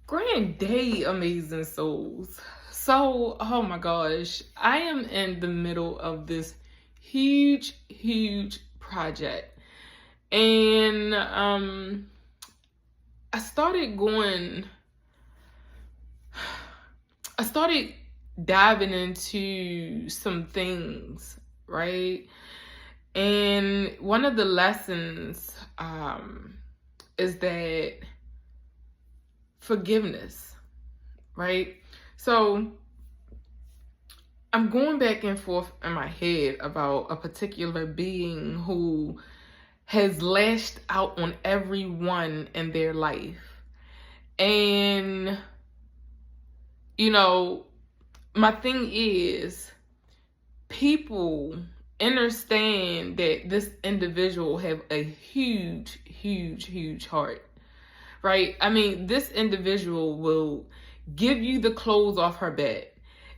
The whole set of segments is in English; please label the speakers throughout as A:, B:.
A: Grand day, amazing souls. So, oh my gosh, I am in the middle of this huge project. And I started going I started diving into some things, right? And one of the lessons is that forgiveness, right? So I'm going back and forth in my head about a particular being who has lashed out on everyone in their life. And, my thing is, people understand that this individual have a huge heart, right? I mean, this individual will give you the clothes off her back.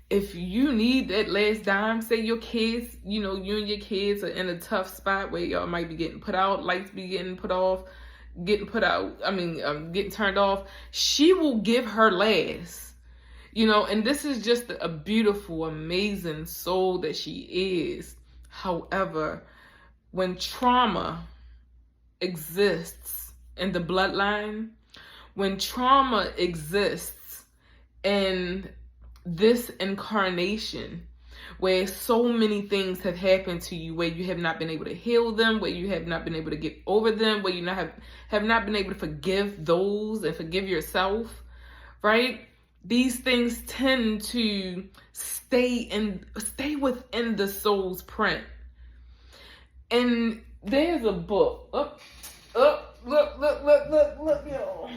A: If you need that last dime, say your kids, you and your kids are in a tough spot where y'all might be getting put out, lights be getting put off, getting turned off, she will give her last. And this is just a beautiful, amazing soul that she is. However, when trauma exists in the bloodline, when trauma exists in this incarnation, where so many things have happened to you, where you have not been able to heal them, where you have not been able to get over them, where you have not been able to forgive those and forgive yourself, right? These things tend to stay within the soul's print. And there's a book. Look, y'all.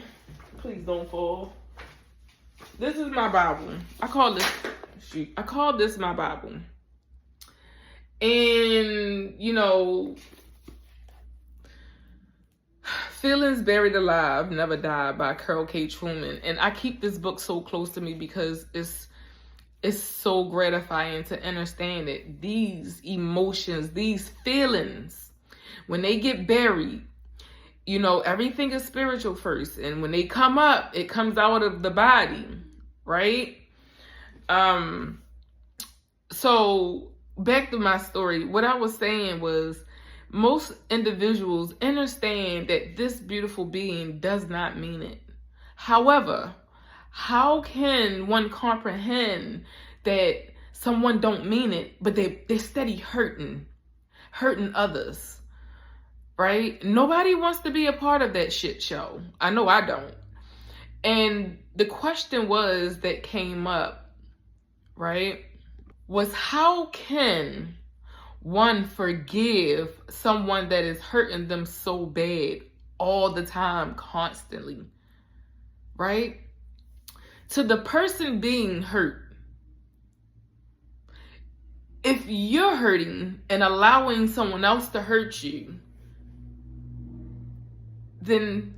A: Please don't fall. This is my Bible. I call this my Bible. And, Feelings Buried Alive Never Die by Carol K. Truman. And I keep this book so close to me because it's so gratifying to understand that these emotions, these feelings, when they get buried, everything is spiritual first. And when they come up, it comes out of the body, right? So back to my story. What I was saying was, most individuals understand that this beautiful being does not mean it. However, how can one comprehend that someone don't mean it, but they're steady hurting others, right? Nobody wants to be a part of that shit show. I know I don't. And the question that came up, right, was how can one forgive someone that is hurting them so bad all the time, constantly, right? To the person being hurt, if you're hurting and allowing someone else to hurt you, then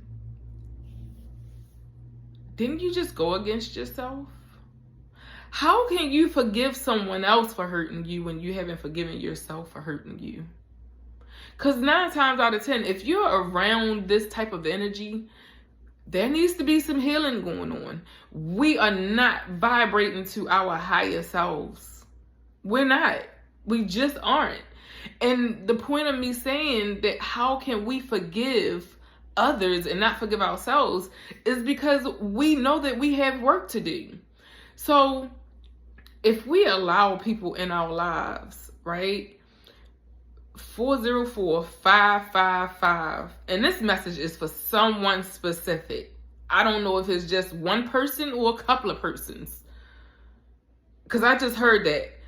A: didn't you just go against yourself? How can you forgive someone else for hurting you when you haven't forgiven yourself for hurting you? Because 9 times out of 10, if you're around this type of energy, there needs to be some healing going on. We are not vibrating to our higher selves. We're not. We just aren't. And the point of me saying that how can we forgive others and not forgive ourselves is because we know that we have work to do. So if we allow people in our lives, right? 404-555. And this message is for someone specific. I don't know if it's just one person or a couple of persons. Because I just heard that.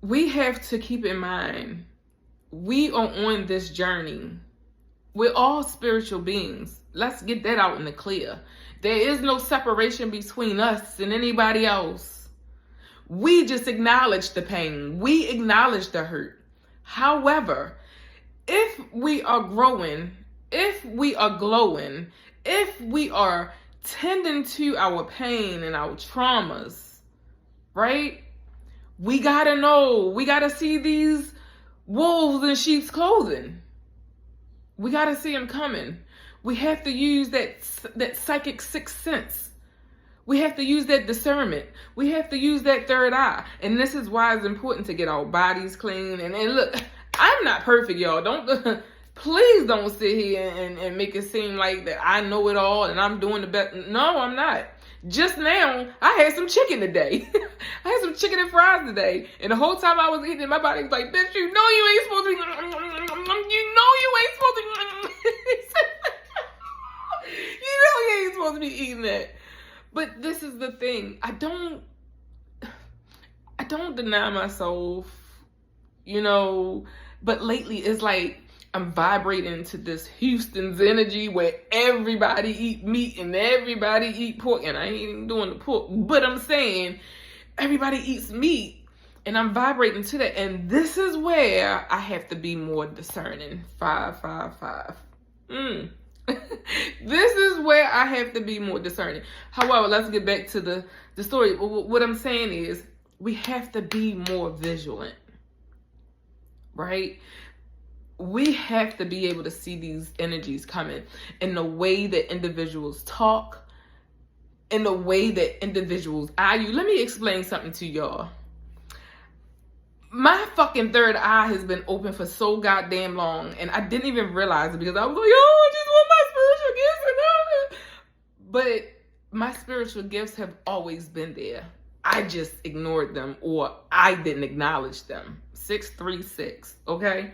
A: We have to keep in mind, we are on this journey. We're all spiritual beings. Let's get that out in the clear. There is no separation between us and anybody else. We just acknowledge the pain. We acknowledge the hurt. However, if we are growing, if we are glowing, if we are tending to our pain and our traumas, right? We gotta know, we gotta see these wolves in sheep's clothing. We gotta see them coming. We have to use that psychic sixth sense. We have to use that discernment. We have to use that third eye. And this is why it's important to get our bodies clean. And look, I'm not perfect, y'all. Please don't sit here and make it seem like that I know it all and I'm doing the best. No, I'm not. Just now, I had some chicken today. I had some chicken and fries today. And the whole time I was eating it, my body was like, bitch, you know you ain't supposed to be. You know you ain't supposed to be. You know you ain't supposed to be eating that. But this is the thing. I don't deny myself, but lately it's like I'm vibrating to this Houston's energy where everybody eat meat and everybody eat pork. And I ain't even doing the pork, but I'm saying everybody eats meat and I'm vibrating to that. And this is where I have to be more discerning. 555. This is where I have to be more discerning. However, let's get back to the story. What I'm saying is we have to be more vigilant, right? We have to be able to see these energies coming in the way that individuals talk, in the way that individuals eye you. Let me explain something to y'all. My fucking third eye has been open for so goddamn long, and I didn't even realize it because I was like, oh, I just want my spiritual gifts. But my spiritual gifts have always been there. I just ignored them, or I didn't acknowledge them. 636, okay?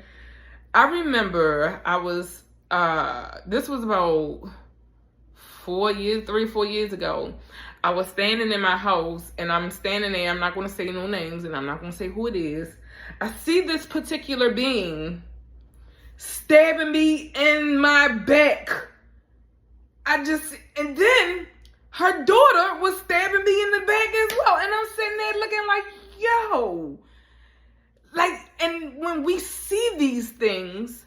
A: I remember I was, this was about 3 or 4 years ago. I was standing in my house, and I'm standing there. I'm not going to say no names, and I'm not going to say who it is. I see this particular being stabbing me in my back. And then her daughter was stabbing me in the back as well. And I'm sitting there looking like, yo. And when we see these things,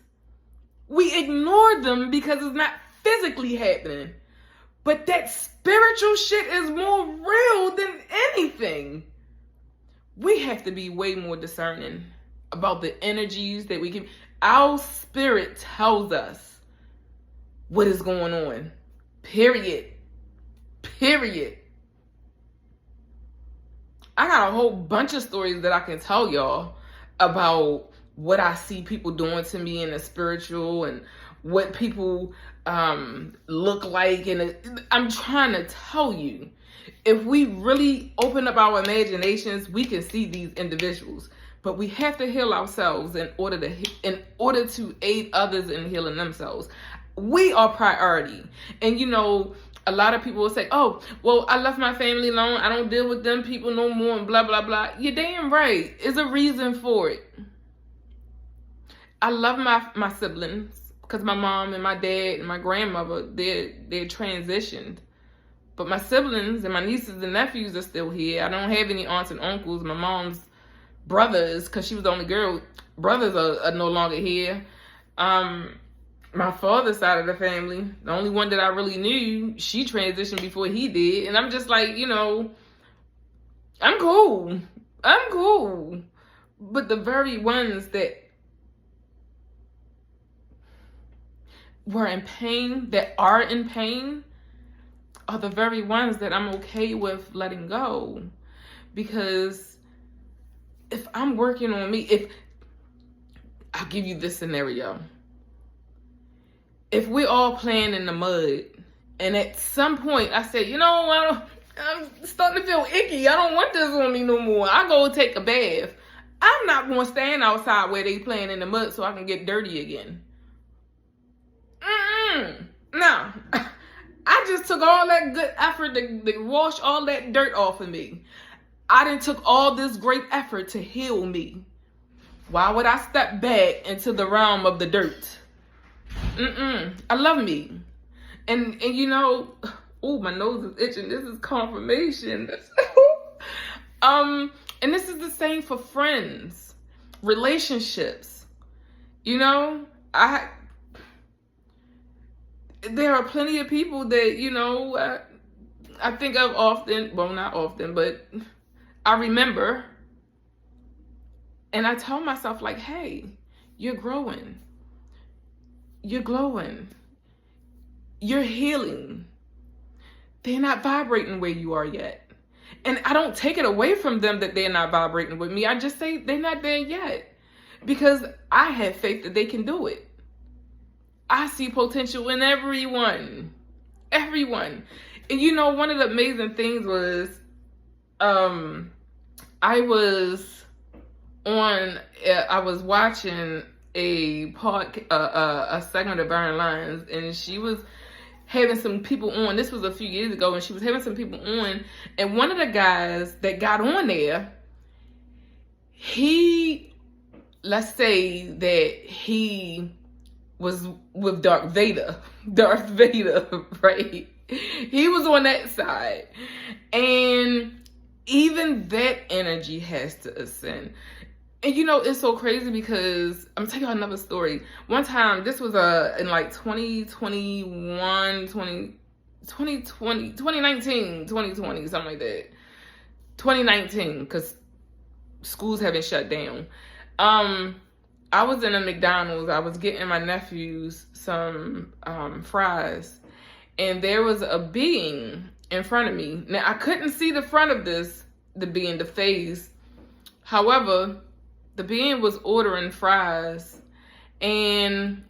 A: we ignore them because it's not physically happening. But that spiritual shit is more real than anything. We have to be way more discerning about the energies that we give. Our spirit tells us what is going on. Period. I got a whole bunch of stories that I can tell y'all about what I see people doing to me in the spiritual and what people look like. And I'm trying to tell you, if we really open up our imaginations, we can see these individuals. But we have to heal ourselves in order to aid others in healing themselves. We are priority. And a lot of people will say, oh, well, I left my family alone. I don't deal with them people no more and blah, blah, blah. You're damn right. There's a reason for it. I love my siblings because my mom and my dad and my grandmother, they're transitioned. But my siblings and my nieces and nephews are still here. I don't have any aunts and uncles. My mom's brothers, because she was the only girl, brothers are no longer here. My father's side of the family, the only one that I really knew, she transitioned before he did. And I'm just like, I'm cool. But the very ones that were in pain, that are in pain, are the very ones that I'm okay with letting go. Because if I'm working on me, I'll give you this scenario. If we're all playing in the mud, and at some point I say, I'm starting to feel icky. I don't want this on me no more. I go take a bath. I'm not going to stand outside where they playing in the mud so I can get dirty again. No. I just took all that good effort to wash all that dirt off of me. I done took all this great effort to heal me. Why would I step back into the realm of the dirt? I love me. And oh, my nose is itching. This is confirmation. And this is the same for friends, relationships. There are plenty of people that, I think of often, well, not often, but I remember. And I tell myself like, hey, you're growing. You're glowing. you're healing. They're not vibrating where you are yet. And I don't take it away from them that they're not vibrating with me. I just say they're not there yet. Because I have faith that they can do it. I see potential in everyone. Everyone. And you know, one of the amazing things was, I was watching a segment of Byron Lyons, and she was having some people on. This was a few years ago, and she was having some people on, and one of the guys that got on there, let's say that he was with Darth Vader, right? He was on that side. And even that energy has to ascend. And you know, it's so crazy because I'm telling you another story. One time, this was in like 2019, something like that. 2019, because schools haven't shut down. I was in a McDonald's. I was getting my nephews some fries, and there was a being in front of me. Now, I couldn't see the front of the being, the face. However, the being was ordering fries, and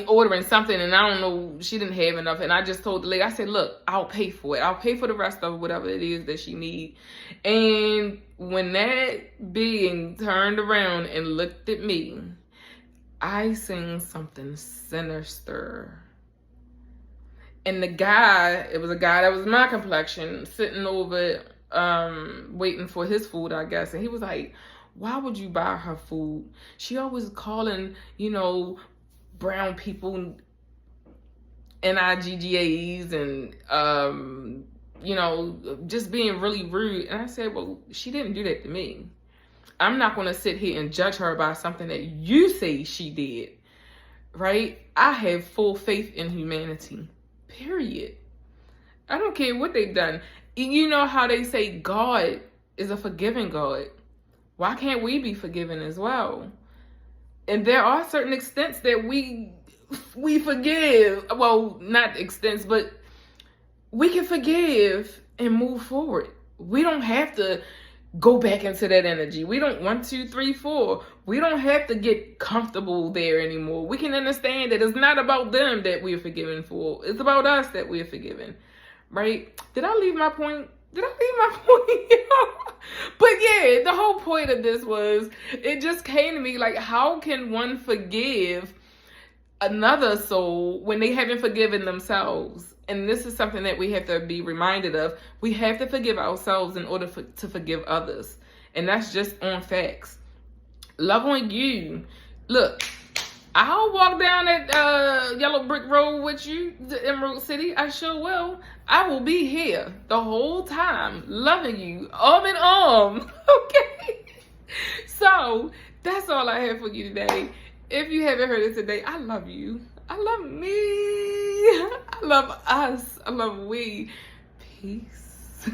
A: ordering something, and I don't know, she didn't have enough, and I just told the lady, I said, look, I'll pay for it. I'll pay for the rest of whatever it is that she needs. And when that being turned around and looked at me, I seen something sinister. And the guy, it was a guy that was my complexion, sitting over, waiting for his food, I guess. And he was like, why would you buy her food? She always calling, brown people NIGGAs and, just being really rude. And I said, well, she didn't do that to me. I'm not going to sit here and judge her about something that you say she did, right? I have full faith in humanity, period. I don't care what they've done. You know how they say God is a forgiving God. Why can't we be forgiven as well? And there are certain extents that we forgive. Well, not extents, but we can forgive and move forward. We don't have to go back into that energy. We don't 1, 2, 3, 4. We don't have to get comfortable there anymore. We can understand that it's not about them that we're forgiven for. It's about us that we're forgiven, right? Did I leave my point? But yeah, the whole point of this was, it just came to me like, how can one forgive another soul when they haven't forgiven themselves? And this is something that we have to be reminded of. We have to forgive ourselves in order to forgive others. And that's just on facts. Love on you. Look, I'll walk down that yellow brick road with you to Emerald City. I sure will. I will be here the whole time, loving you, arm in arm. Okay? So, that's all I have for you today. If you haven't heard it today, I love you. I love me. I love us. I love we. Peace.